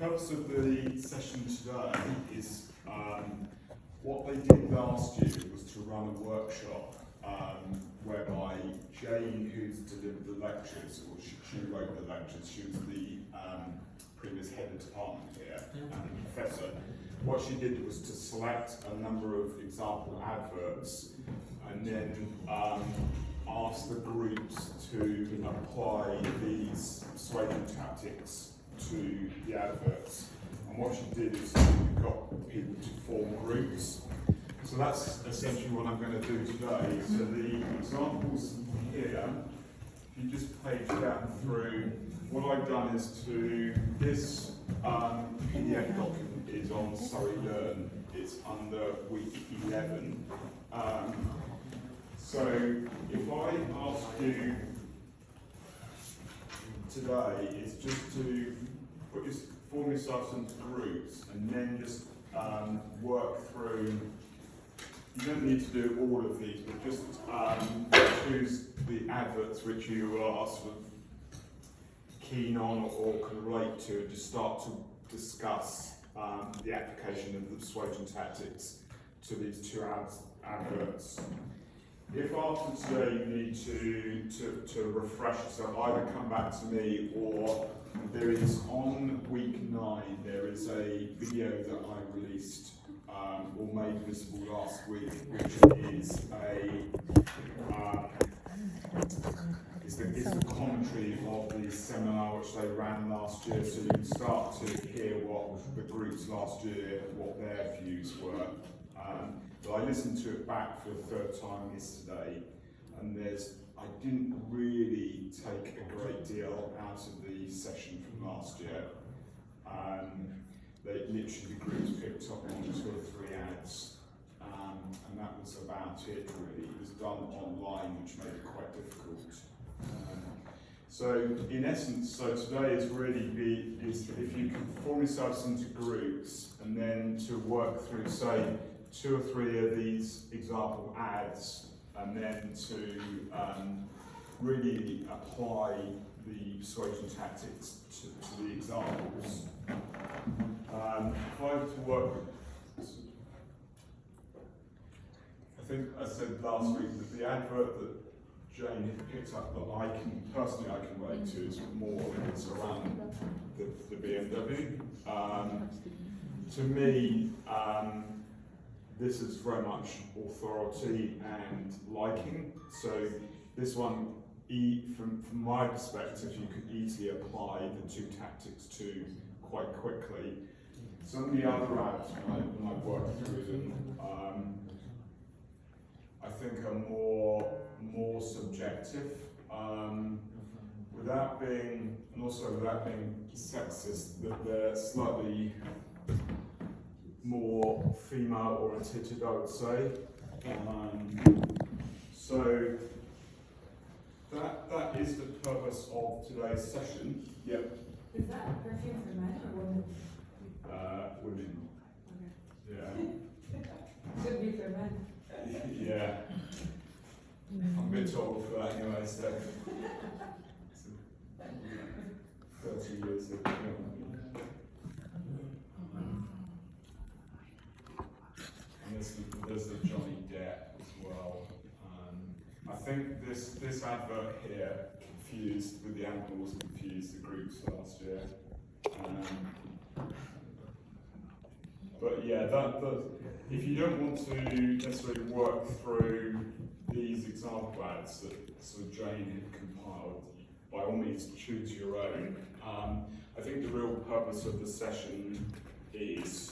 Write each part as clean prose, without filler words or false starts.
purpose of the session today is what they did last year was to run a workshop whereby Jane, who's delivered the lectures, or she wrote the lectures, she was the previous head of department here and professor. What she did was to select a number of example adverts and then ask the groups to apply these persuasion tactics to the adverts. And what she did is she got people to form groups. So that's essentially what I'm going to do today. So the examples here, if you just page down through, what I've done is this PDF document is on Surrey Learn. It's under week 11. So if I ask you today is just to form yourselves into groups and then just work through. You don't need to do all of these, but just choose the adverts which you are sort of keen on or can relate to, and just start to discuss the application of the persuasion tactics to these two adverts. If after today you need to refresh yourself, either come back to me, or there is on week 9 there is a video that I released or made visible last week, which is the commentary of the seminar which they ran last year, so you can start to hear what the groups last year, what their views were. But I listened to it back for the third time yesterday, and I didn't really take a great deal out of the session from last year. They literally, the groups picked up on 2 or 3 ads, and that was about it really. It was done online, which made it quite difficult. So in essence, today is really is if you can form yourselves into groups and then to work through, say, 2 or 3 of these example ads, and then to really apply the persuasion tactics to the examples. If I were to work with, I think I said last week that the advert that Jane had picked up that I can relate to is more it's around the BMW. To me, this is very much authority and liking. So this one, from my perspective, you could easily apply the 2 tactics to quite quickly. Some of the other ads, when I work through them, I think are more subjective, without being sexist, that they're slightly more female oriented, I would say. So that is the purpose of today's session. Yep. Is that a perfume for men or women? Women. Okay. Yeah. Should be for men. Yeah. I'm a bit old for that anyway, so 30 years of and there's the Johnny Depp as well. I think this advert here confused with the animals, confused the groups last year. But yeah, if you don't want to necessarily work through these example ads that sort of Jane had compiled, by all means choose your own. I think the real purpose of the session is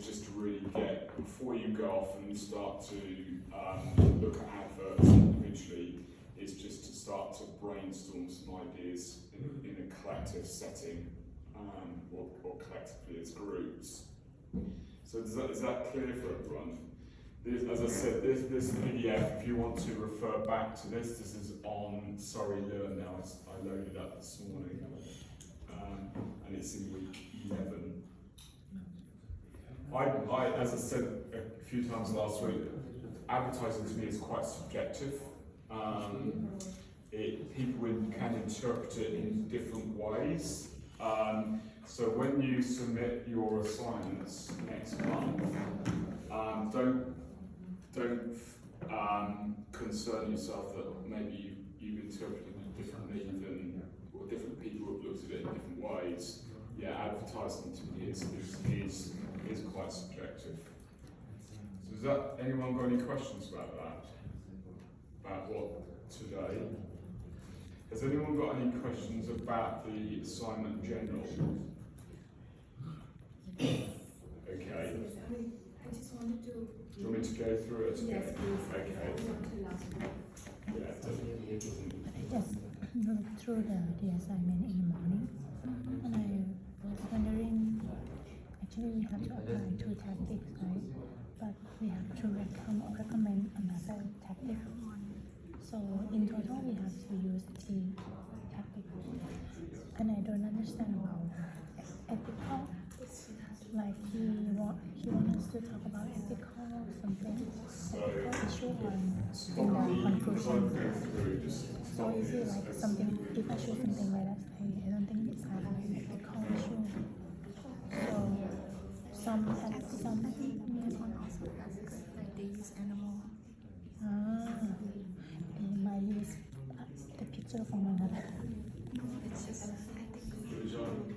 just to really get, before you go off and start to look at adverts individually, is just to start to brainstorm some ideas in a collective setting, or collectively as groups. So is that clear for everyone? As I said, this PDF, if you want to refer back to this is on Surrey Learn now. I loaded up this morning, and it's in week 11. As I said a few times last week, advertising to me is quite subjective. People can interpret it in different ways. So when you submit your assignments next month, don't concern yourself that maybe you've interpreted it differently than, or different people have looked at it in different ways. Yeah, advertising to me is quite subjective. So has that, anyone got any questions about that? About what today? Has anyone got any questions about the assignment general? Okay. I just wanted to. Do you want me to go through it again? Yes, please. Okay. I want to last one. Yeah, it doesn't. I just looked through the assignment in the morning, and I was wondering, actually we have to apply two tactics, right? But we have to recommend another tactic. So in total we have to use 3 tactics. And I don't understand about ethical. Like he want us to talk about ethical something. Ethical issue in the conclusion. So is it like something, if I show something like that, I don't think it's have an ethical issue. So some have some also has like they use animal. they might use the picture from another. No, it's just I think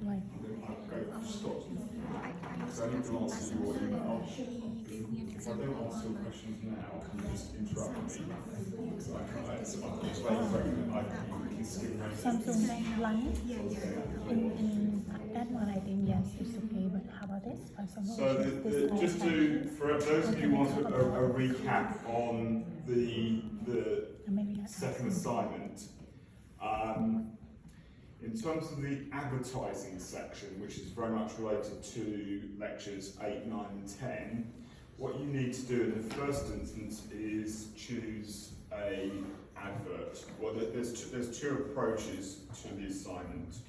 Like Stop. I So I need to answer your email. he gave me an If I don't example answer your on questions now, can you just interrupt me? Because I can't, I'm just recommend I can skip my Samsung One. yeah. In that one, I think yes, it's okay. But how about this? So just to, for those of you who want a recap on the second assignment, in terms of the advertising section, which is very much related to lectures 8, 9 and 10, what you need to do in the first instance is choose a advert. Well, there's 2 approaches to the assignment.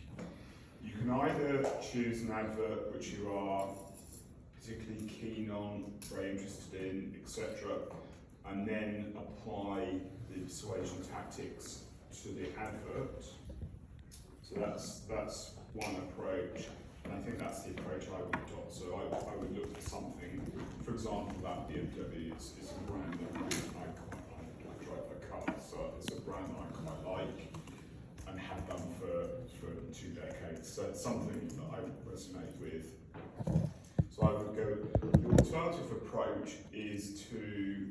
You can either choose an advert which you are particularly keen on, very interested in, etc., and then apply the persuasion tactics to the advert. So that's one approach, and I think that's the approach I would adopt. So I would look for something, for example, that BMW is a brand that I quite like. I drive a car, so it's a brand that I quite like and have done for 2 decades. So it's something that I would resonate with. So I would go, the alternative approach is to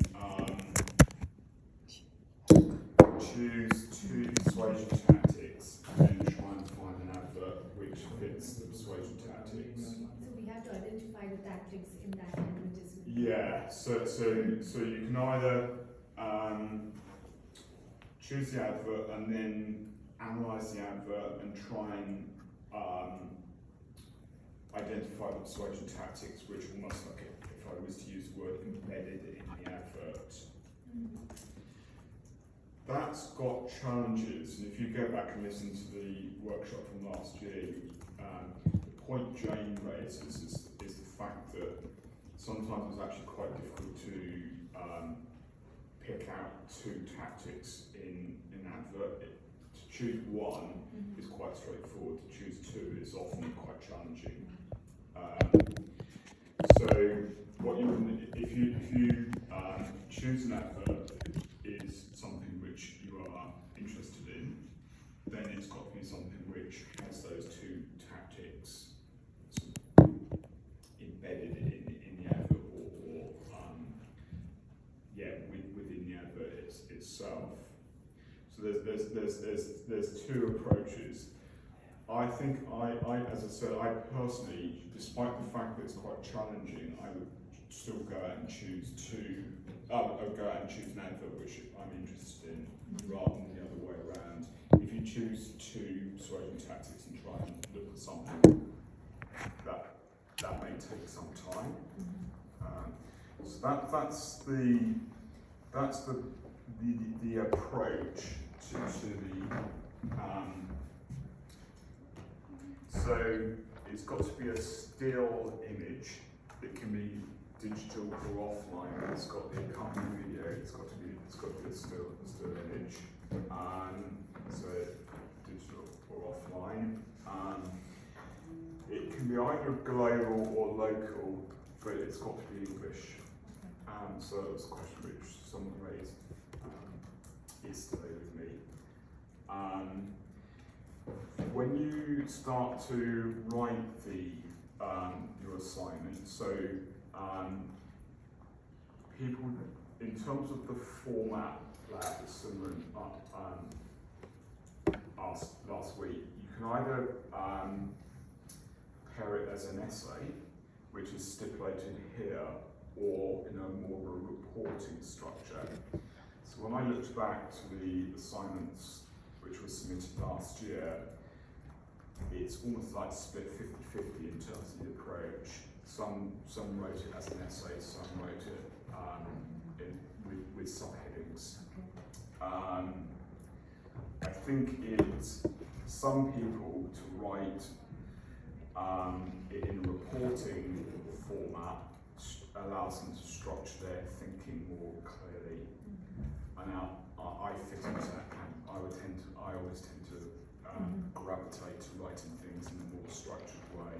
choose 2 persuasion tactics and then try and find an advert which fits the persuasion tactics. So we have to identify the tactics in that advertisement. Yeah, so you can either choose the advert and then analyse the advert and try and identify the persuasion tactics which almost like if I was to use the word embedded in the advert. That's got challenges, and if you go back and listen to the workshop from last year, the point Jane raises is the fact that sometimes it's actually quite difficult to pick out 2 tactics in an advert. To choose one is quite straightforward. To choose 2 is often quite challenging. So what you can, if you choose an advert is something which you are interested in, then it's got to be something which has those 2 tactics embedded in the advert or within the advert itself. So there's 2 approaches. I think as I said, I personally, despite the fact that it's quite challenging, I would still go out and choose 2. I would go out and choose an advert which I'm interested in, rather than the other way around. If you choose 2 persuasion tactics and try and look at something, that may take some time. So that's the approach to the. So it's got to be a still image. It can be digital or offline. It's got the accompanying video. It's got to be a still image. So digital or offline. It can be either global or local, but it's got to be English. So that was a question which someone raised yesterday with me. When you start to write the your assignment, so people, in terms of the format that Simran asked last week, you can either prepare it as an essay, which is stipulated here, or in a more of a reporting structure. So when I looked back to the assignments which were submitted last year, it's almost like split 50-50 in terms of the approach. Some wrote it as an essay, some wrote it with subheadings. I think some people to write it in a reporting format allows them to structure their thinking more clearly. And I fit into that camp. I always tend to gravitate to writing things in a more structured way.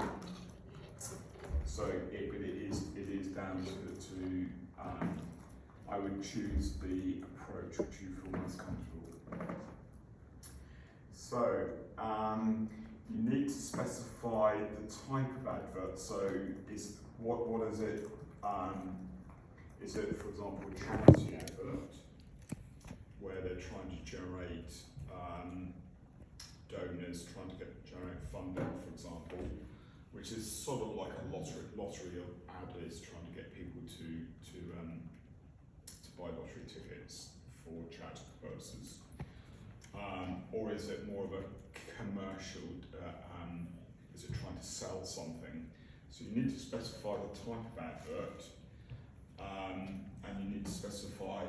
So it is down to I would choose the approach which you feel most comfortable with. So you need to specify the type of advert. So what is it? Is it, for example, a charity advert where they're trying to generate donors, trying to generate funding, for example, which is sort of like a lottery of adverts trying to get people to buy lottery tickets for charitable purposes, or is it more of a commercial? Is it trying to sell something? So you need to specify the type of advert, and you need to specify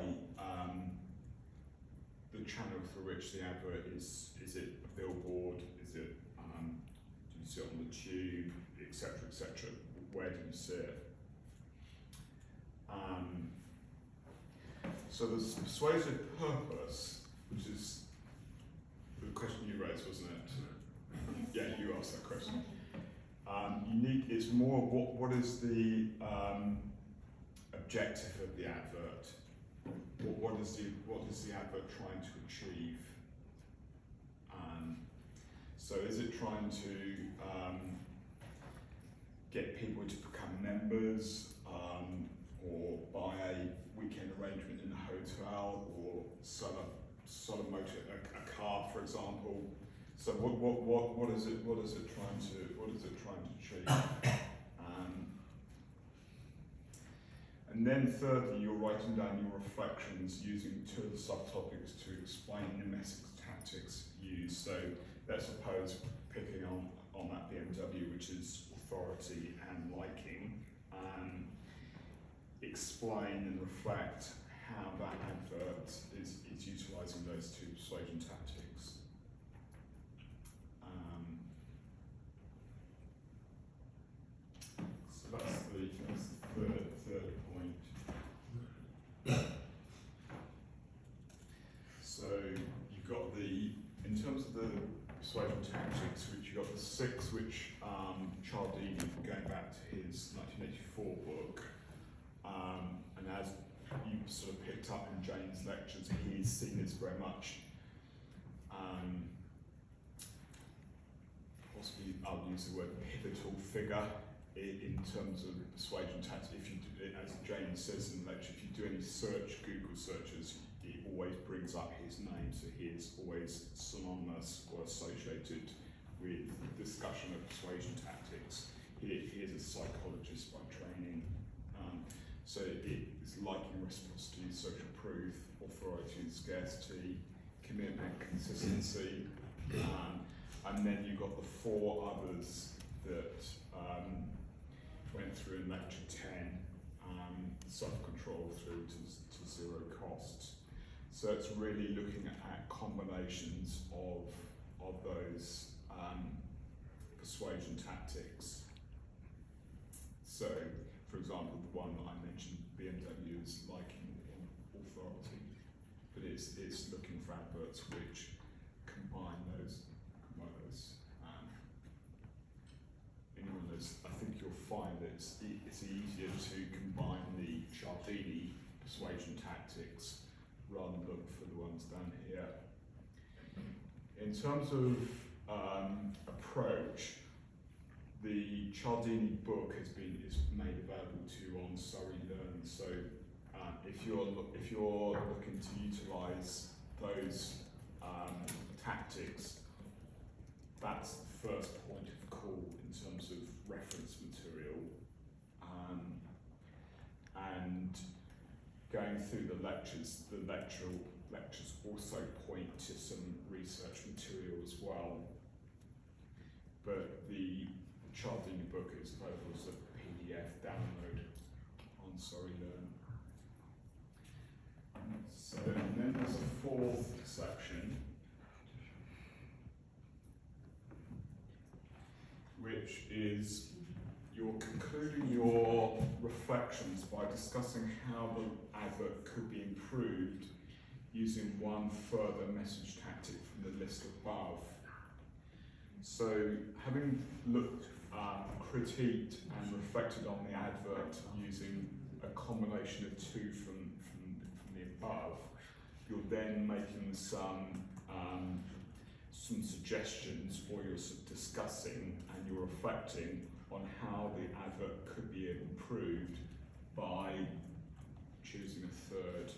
the channel through which the advert is. Is it a billboard? Is it, do you see it on the tube, etc., etc.? Where do you see it? So there's persuasive purpose, which is the question you raised, wasn't it? Yeah, you asked that question. It's more what is the objective of the advert? What is the advert trying to achieve? So is it trying to get people to become members, or buy a weekend arrangement in a hotel, or sell a car, for example? So what is it trying to achieve? And then thirdly, you're writing down your reflections using two of the subtopics to explain the message tactics used. So let's suppose picking on that BMW, which is authority and liking, explain and reflect how that advert is utilising those two persuasion tactics. So that's the third point. So you've got in terms of the persuasion tactics, which you've got the 6 which Cialdini, going back to his 1984 book, and as you sort of picked up in Jane's lectures, he's seen as very much, possibly I'll use the word pivotal figure in terms of persuasion tactics. If you do, as Jane says in the lecture, if you do any Google searches, it always brings up his name, so he is always synonymous or associated with discussion of persuasion tactics. He is a psychologist by training. So it is liking, reciprocity, social proof, authority and scarcity, commitment, consistency, and then you've got the 4 others that went through in lecture 10, self-control through to 0 costs. So it's really looking at combinations of those persuasion tactics. So, for example, the one that I mentioned, BMW, is liking authority, but it's looking for adverts which combine those in one of those find that it's easier to combine the Cialdini persuasion tactics rather than look for the ones down here. In terms of approach, the Cialdini book is made available to you on Surrey Learn. So if you're looking to utilise those tactics, that's the first point of call in terms of reference material. And going through the lectures also point to some research material as well. But the Cialdini book is available as a PDF download on Surrey Learn. So, and then there's a fourth section, which is you're concluding your reflections by discussing how the advert could be improved using one further message tactic from the list above. So, having looked, critiqued and reflected on the advert using a combination of two from the above, you're then making some suggestions, or you're discussing and you're reflecting on how the advert could be improved by choosing a third,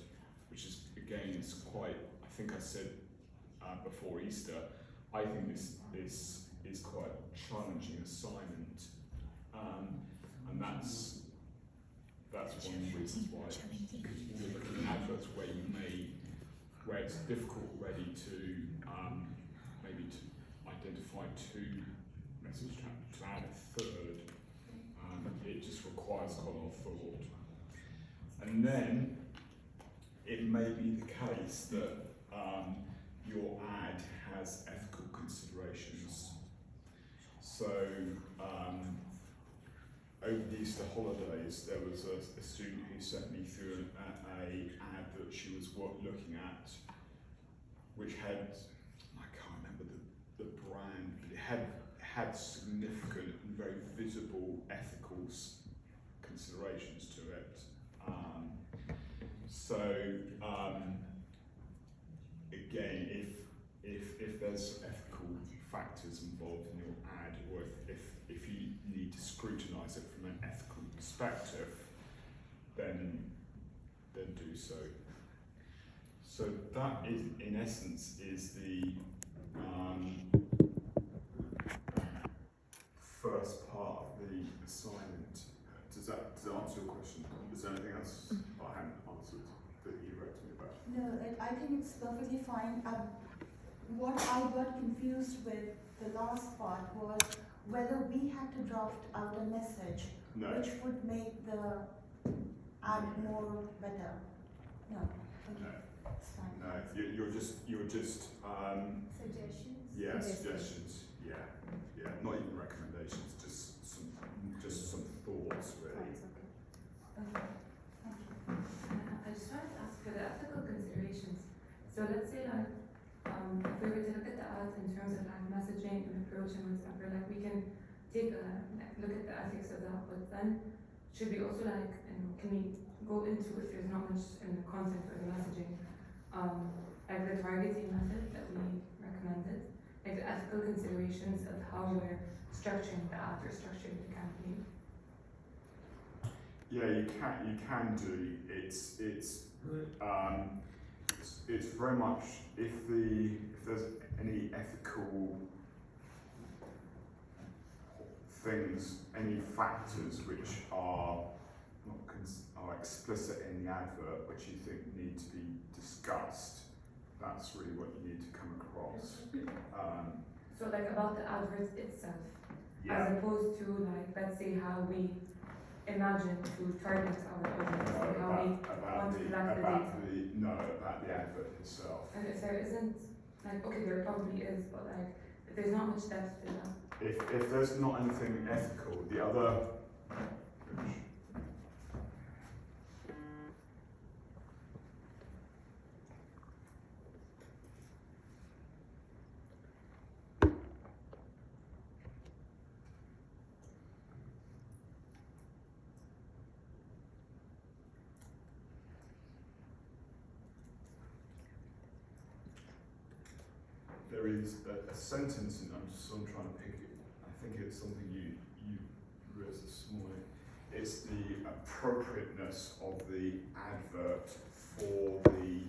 which is, again, is quite, I think I said before Easter, I think this is quite a challenging assignment, and that's one of the reasons why you're looking at adverts where it's difficult already to maybe to identify two message tactics. To add a third, it just requires quite a lot of thought. And then it may be the case that your ad has ethical considerations. So over the Easter holidays, there was a student who sent me through an ad that she was looking at, which had, I can't remember the brand, but it had significant and very visible ethical considerations to it. Again, if there's ethical factors involved in your ad, or if you need to scrutinise it from an ethical perspective, then do so. So that is, in essence, is the first part of the assignment. Does that answer your question? Is there anything else I haven't answered that you wrote to me about? No, I think it's perfectly fine. What I got confused with the last part was whether we had to draft out a message which would make the ad more better. No, okay, No. it's fine. No, you're just Suggestions? yeah, suggestions. Yeah, not even recommendations, just some thoughts really. That's okay. Okay. Thank you. I just wanted to ask for the ethical considerations. So let's say like, if we were to look at the ads in terms of like messaging and approach and whatever, like we can take a look at the ethics of that, but then should we also like, and can we go into, if there's not much in the content or the messaging, like the targeting method that we recommended, like the ethical considerations of how we're structuring the ad or structuring the campaign. Yeah, you can do. It's very much if there's any ethical things, any factors which are are explicit in the advert, which you think need to be discussed. That's really what you need to come across. So like about the advert itself, Yeah. as opposed to like, let's say how we imagine to target our audience, like how we want to collect the data. About the advert itself. And if there isn't, like, okay, there probably is, but like, if there's not much depth to that. If there's not anything ethical, the other. there is a sentence, and I'm trying to pick it. I think it's something you raised this morning. It's the appropriateness of the advert for the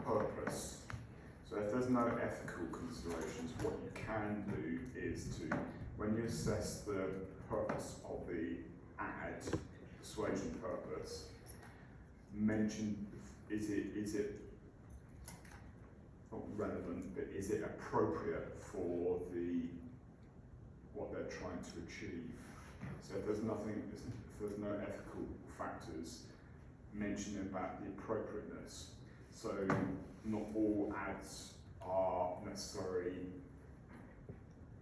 purpose. So if there's no ethical considerations, what you can do is to, when you assess the purpose of the ad, persuasion purpose, mention, is it not relevant, but is it appropriate for what they're trying to achieve? So if there's no ethical factors, mention about the appropriateness. So not all ads are necessarily,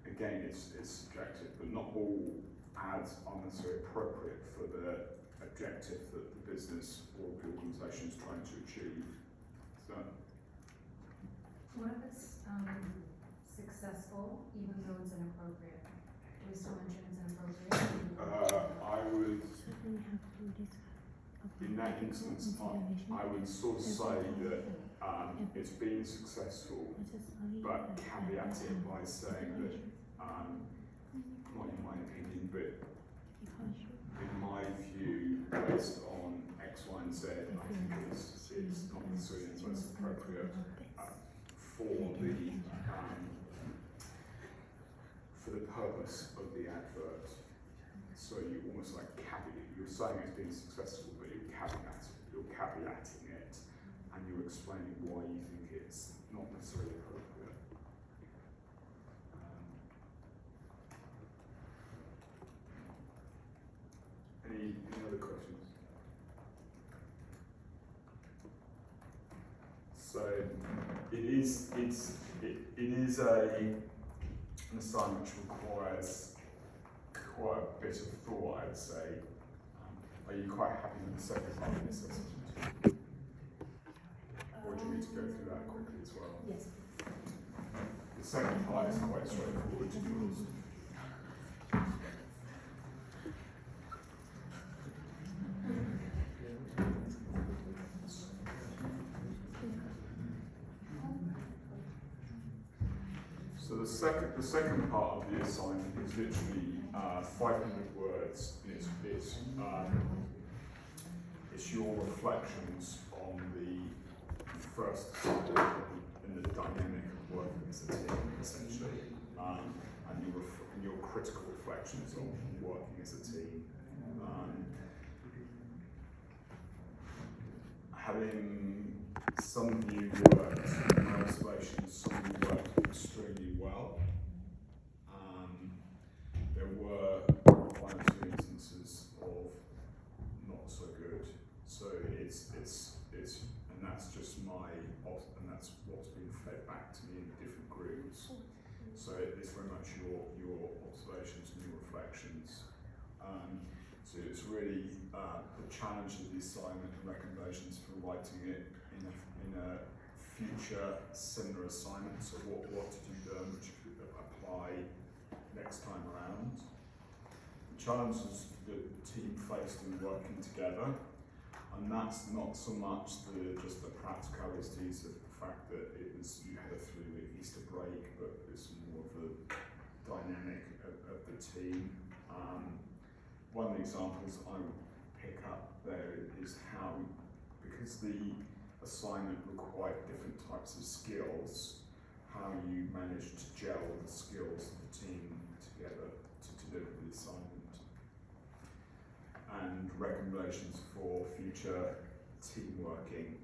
again it's subjective, but not all ads are necessarily appropriate for the objective that the business or the organisation is trying to achieve. So, what if it's successful even though it's inappropriate? Do we still mention it's inappropriate? I would, So we have to discuss. in that instance, I would sort of say that it's been successful, but caveat it by saying that, not in my opinion, but in my view, based on X, Y, and Z, I think it's not necessarily the most appropriate for the purpose of the advert. So you almost like caveat. You're saying it's been successful, but you're caveating it, and you're explaining why you think it's not necessarily appropriate. Any other questions? So it is an assignment which requires quite a bit of thought, I'd say. Are you quite happy with the second part of the assessment? Or do you need to go through that quickly as well? Yes. The second part is quite straightforward, to be honest. So the second part of the assignment is literally 500 words. It's your reflections on the first in the dynamic of working as a team, essentially, and your critical reflections on working as a team. Having some of you worked, my observations, some of you worked extremely well. There were one or two instances of not so good. So it's and that's just and that's what's been fed back to me in the different groups. So it's very much your observations and your reflections. So it's really the challenge of the assignment and recommendations for writing it in a future similar assignment. So what have you done which you could apply next time around? The challenges that the team faced in working together, and that's not so much just the practicalities of the fact that you had a 3-week Easter break, but it's more of the dynamic of the team. One of the examples I would pick up there is how, because the assignment required different types of skills, how you managed to gel the skills of the team together to deliver the assignment. And recommendations for future team working.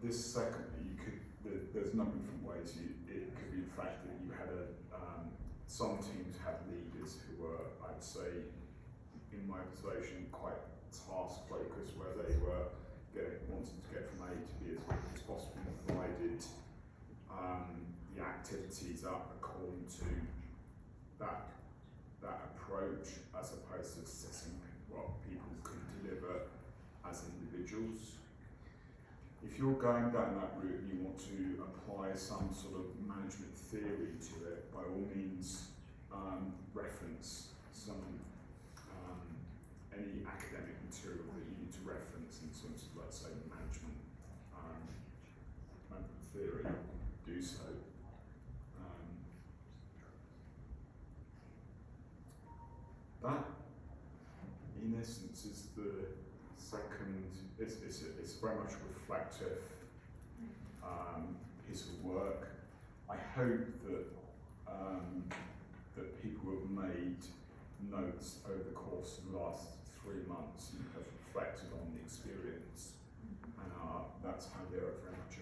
This second, there's a number of different ways. It could be the fact that you had some teams had leaders who were, I'd say, in my observation, quite task focused, where they were wanting to get from A to B as quickly as possible, and provided the activities up according to that approach, as opposed to assessing what people could deliver as individuals. If you're going down that route and you want to apply some sort of management theory to it, by all means reference some any academic material that you need to reference in terms of, let's say, management theory, do so. That, in essence, is the second. It's very much reflective piece of work. I hope that that people have made notes over the course of the last 3 months and have reflected on the experience, and that's how they're very much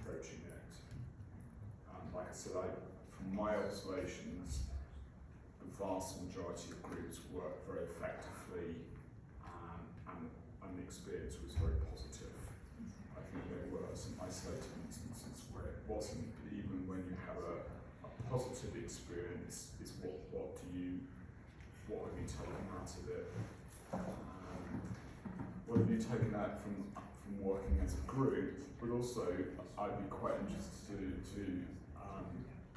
approaching it. Like I said, from my observations, the vast majority of groups work very effectively, and the experience was very positive. I think there were some isolated instances where it wasn't, but even when you have a positive experience, is what have you taken out of it? What have you taken out from working as a group? But also, I'd be quite interested to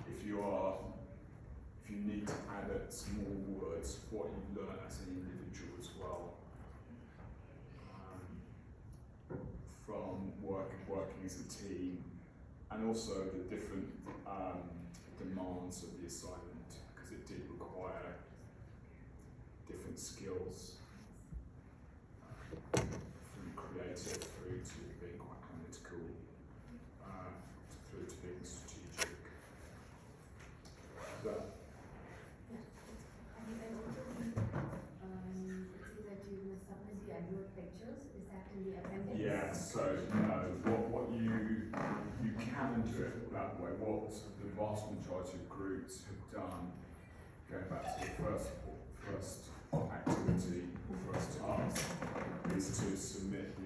if you need to add some more words, what you've learned as an individual as well, from working as a team, and also the different demands of the assignment, because it did require different skills, from creative through to being quite analytical, through to being strategic. So, It says that you must submit the annual pictures. Is that in the appendix? yeah, so no, what you can do it that way. What the vast majority of groups have done, going back to the first activity, or first task, is to submit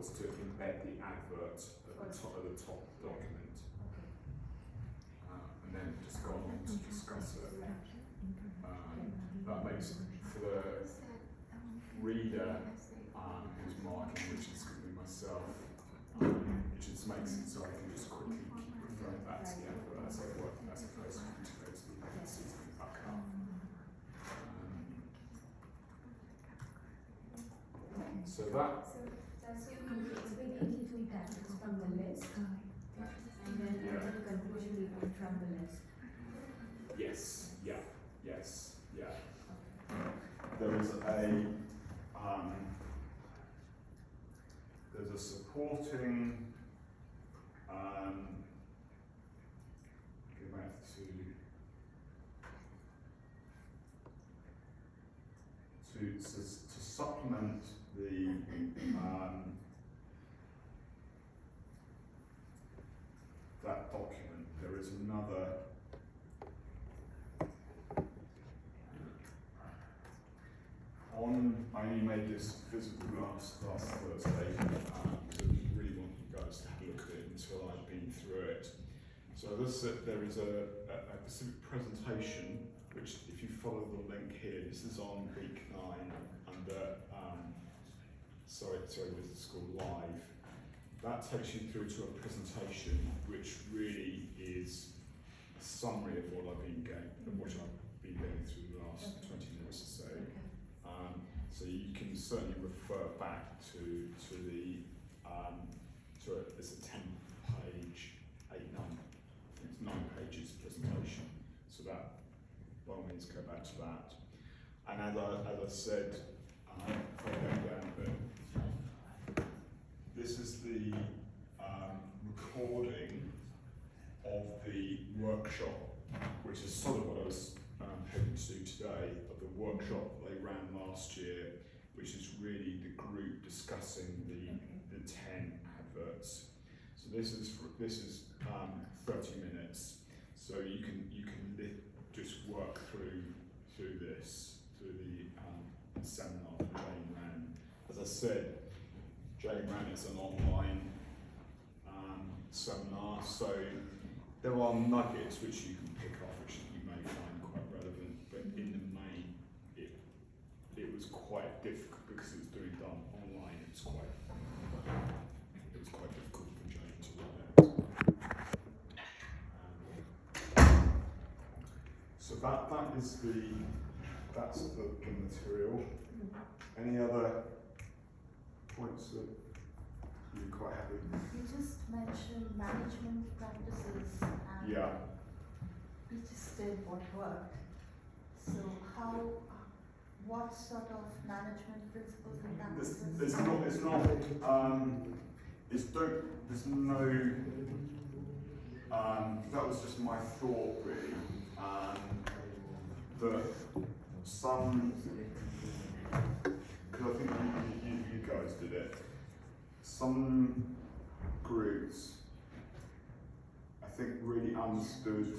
to embed the advert at the top of the document, and then just go on to discuss it. That makes, for the reader who's marking, which is going to be myself, it just makes it so I can just quickly keep referring back to the advert as I work, as opposed to to go to the appendices and back up. So that. So it's basically two tactics from the list, and then Yeah. the conclusion we put from the list. Yes, yeah. There is there's a supporting, go back to supplement the, that document, there is another I only made this visible last Thursday, because I didn't really want you guys to have a look at it until I'd been through it. So there is a specific presentation, which if you follow the link here, this is on week 9 under, Business School Live. That takes you through to a presentation which really is a summary of what I've been going through the last 20 minutes or so. So you can certainly refer back to the it's a 10-page, 9 pages presentation. So that, by all means, go back to that. And as I said, this is the recording of the workshop, which is sort of what I was hoping to do today, of the workshop they ran last year, which is really the group discussing the 10 adverts. So this is 30 minutes. So you can just work through the seminar that Jane ran. As I said, Jane ran is an online seminar, so there are nuggets which you can pick up, which you may find quite relevant, but in the main, it was quite difficult because it was done online. It was quite difficult for Jane to run it. So that's the material. Any other points that you're quite happy? You just mentioned management practices and Yeah. we just did what worked. So what sort of management principles and practices? There's no, there's no, that was just my thought really, that some, because I think you guys did it, some groups, I think really understood,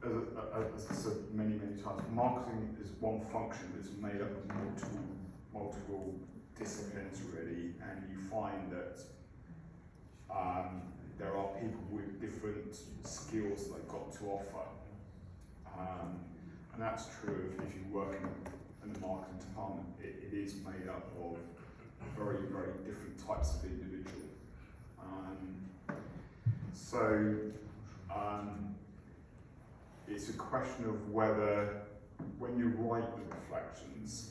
as I said many times, marketing is one function that's made up of multiple disciplines really, and you find that there are people with different skills they've got to offer. And that's true if you work in the marketing department, it is made up of very different types of individual. It's a question of whether, when you write the reflections,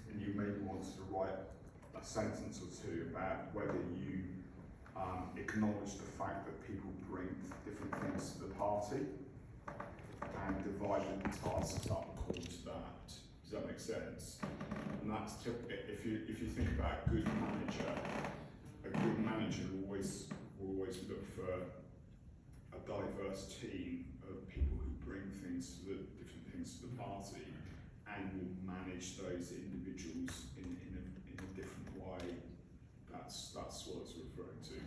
and you maybe want to write a sentence or two about whether you acknowledge the fact that people bring different things to the party and divide the tasks up according to that. Does that make sense? And that's if you think about a good manager will always look for a diverse team of people who bring different things to the party and will manage those individuals in a different way. That's what it's referring to.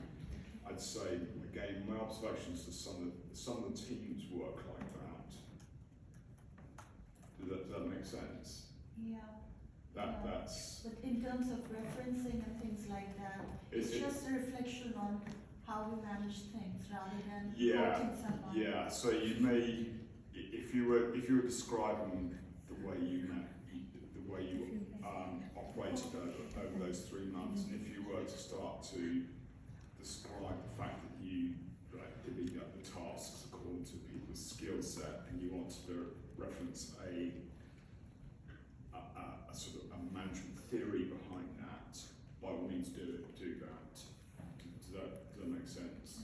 I'd say, again, my observations is some of the teams work like that. Does that make sense? Yeah. That's. But in terms of referencing and things like that, it's just a reflection on how we manage things rather than quoting someone. Yeah. So you may, if you were describing the way you operated over those 3 months, and if you were to start to describe the fact that you divvy up the tasks according to people's skill set, and you want to reference a sort of a management theory behind that, by all means do that. Does that make sense?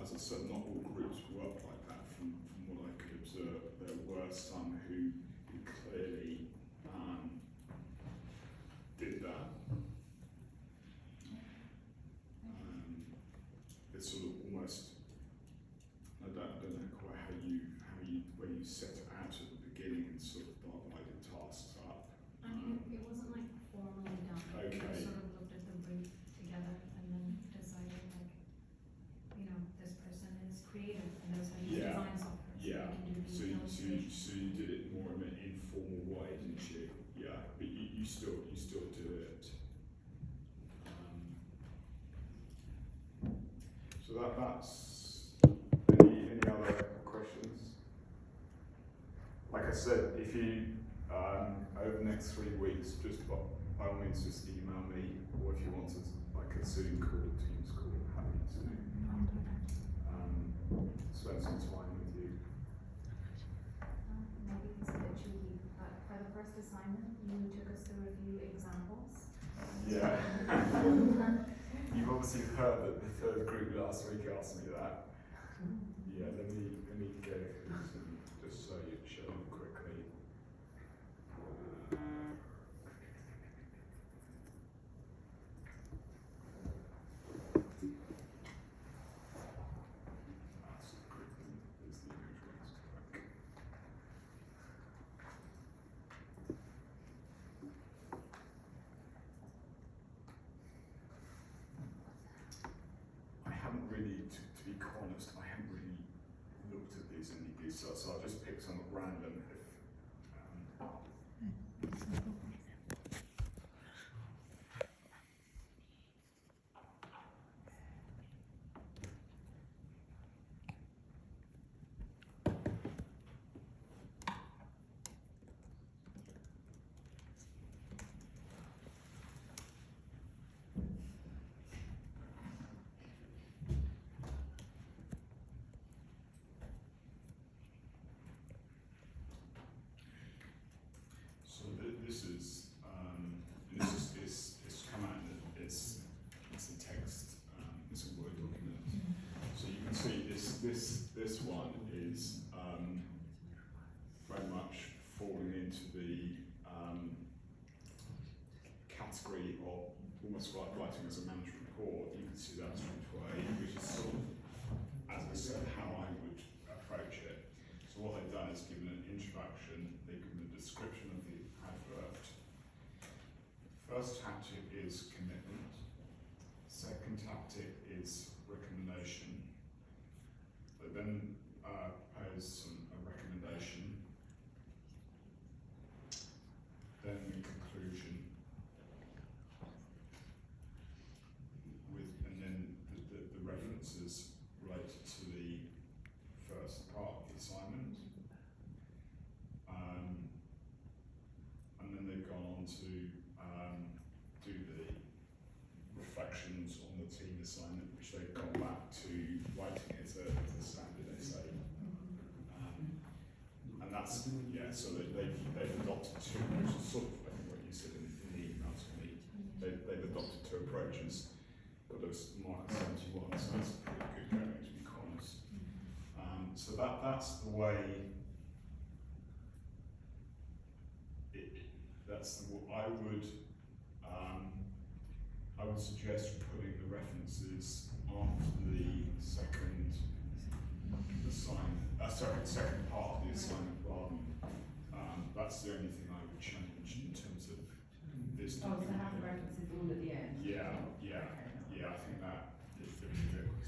As I said, not all groups work like that. From what I could observe, there were some who clearly did that. It's sort of almost, I don't know quite where you set it out at the beginning and sort of divided tasks up. I mean, it wasn't like formally done. Okay. We sort of looked at the brief together and then decided like, this person is creative and knows how to use design software. Yeah. So they can do these illustrations. So you did it more in an informal way, didn't you? Yeah, but you still do it. So that's any other questions? Like I said, if you over the next 3 weeks, just by all means just email me, or if you wanted like a Zoom call, a Teams call, happy to spend some time with you. Maybe it's a bit cheeky, but for the first assignment, you took us through a few examples. Yeah. You've obviously heard that the third group last week asked me that. Yeah, let me go through some, just so you show them quickly. That's the curriculum, is the usual work. I haven't really, to be honest, I haven't really looked at these in any detail, so I'll just pick some at random. almost like writing as a management report, you could see that straight away, which is sort of, as I said, how I would approach it. So what they've done is given an introduction, they've given a description of the advert. First tactic is commitment. Second tactic is recommendation. They then propose a recommendation. Then the conclusion. And then the references related to the first part of the assignment. And then they've gone on to do the reflections on the team assignment, which they've gone back to writing as a standard essay. And that's, yeah, so they've adopted two, which is sort of, I think what you said in the email to me, they've adopted two approaches, but there's mark 71, so that's pretty good going, to be honest. So that's the way, that's the, I would suggest putting the references after the second assignment, second part of the assignment rather than, that's the only thing I would change in terms of this. Oh, so have the references all at the end? Yeah, I think that is a bit odd.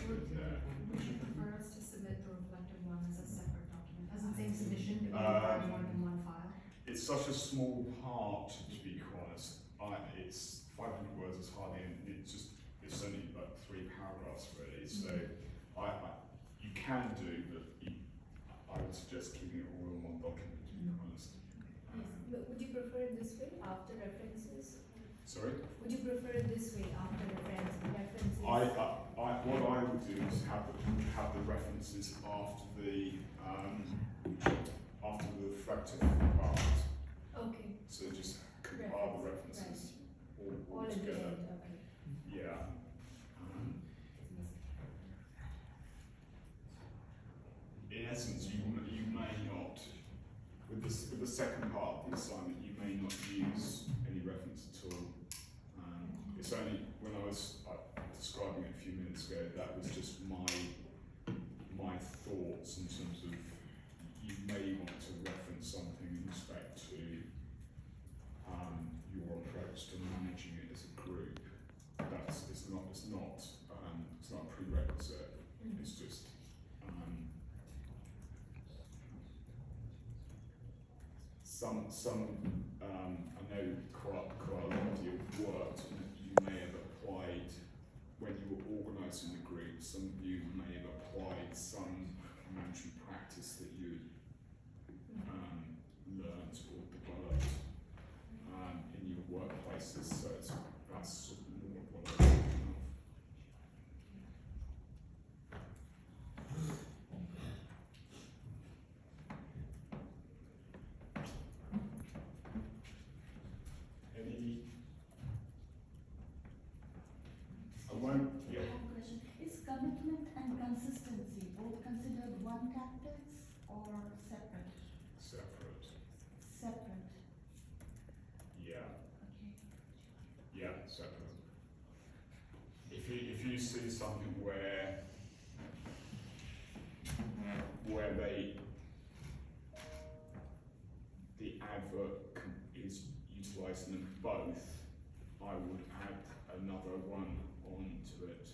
Would you prefer us to submit the reflective one as a separate document, as in same submission, but we have more than one file? It's such a small part, to be honest. It's 500 words, it's hardly, it's only like 3 paragraphs really, so you can do, but I would suggest keeping it all in one document, to be honest. But would you prefer it this way, after references? Sorry? Would you prefer it this way, after references? What I would do is have the references after the reflective part. Okay. So just compile the references all All in the together. end, okay. Yeah. In essence, you may not, with the second part of the assignment, you may not use any reference at all. It's only when I was describing it a few minutes ago, that was just my thoughts in terms of you may want to reference something in respect to your approach to managing it as a group. It's not a prerequisite. It's just I know quite a lot of you have worked and you may have applied when you were organising the group. Some of you may have applied some management practice that you learned or developed in your workplaces. So that's sort of more what I'm thinking of. I have a question. Is commitment and consistency both considered one tactics or separate? Separate. Separate. Yeah. Okay. Yeah, separate. If you see something where the advert is utilising them both, I would add another one onto it.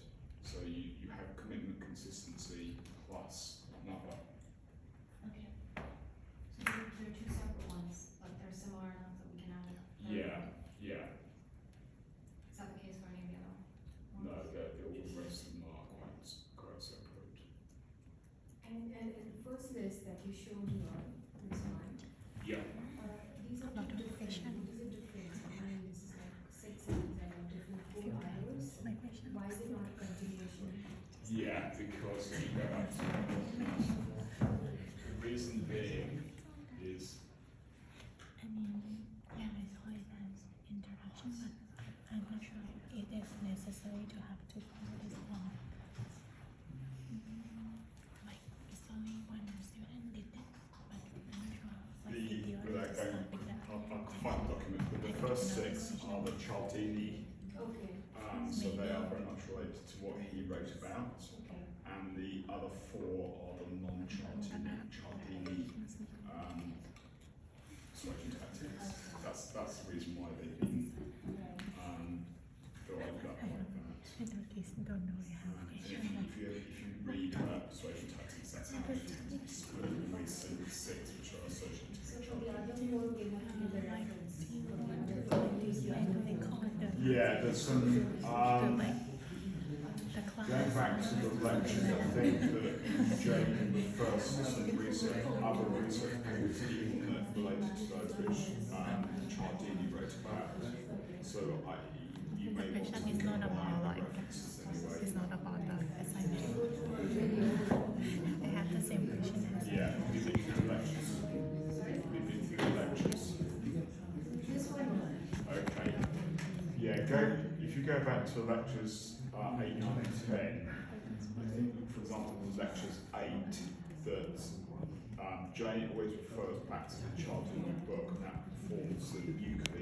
So you have commitment, consistency plus another. Okay. So they're two separate ones, but they're similar enough that we can add it. Yeah. Is that the case for any of the other ones? No, all the rest of them are quite separate. And in the first list that you showed here, this one, Yeah. these are Lot of different. question. What is the difference? I mean, this is like 6 and these are different 4 hours. My question. Why is it not a continuation? Yeah, because if you go back to the reason being is I mean, yeah, I saw it as introduction, but I'm not sure it is necessary to have to follow this law. Like, it's only one student did it, but I'm not sure what video without is going, with that. I'll find the document, but the first 6 are the Cialdini. Okay. So they are very much related to what he wrote about. Okay. And the other four are the non-Cialdini persuasion tactics. That's the reason why they've been divided up like that. I don't know If you read about persuasion tactics, that's how they tend to be split. And we see the six which are associated with Cialdini. Yeah, there's some. Going back to the lecture, I think that Jane refers to some research, other research papers even that related to those which Cialdini wrote about. So you may want to question is look not at about the like references anyway. it's not about the assignment. I have the same question as Yeah, we've been through the lectures. We've been through the lectures. Okay. Yeah, if you go back to lectures 8, 9 and 10, I think, for example, lectures 8, that Jane always refers back to the Cialdini book, and that forms the nucleus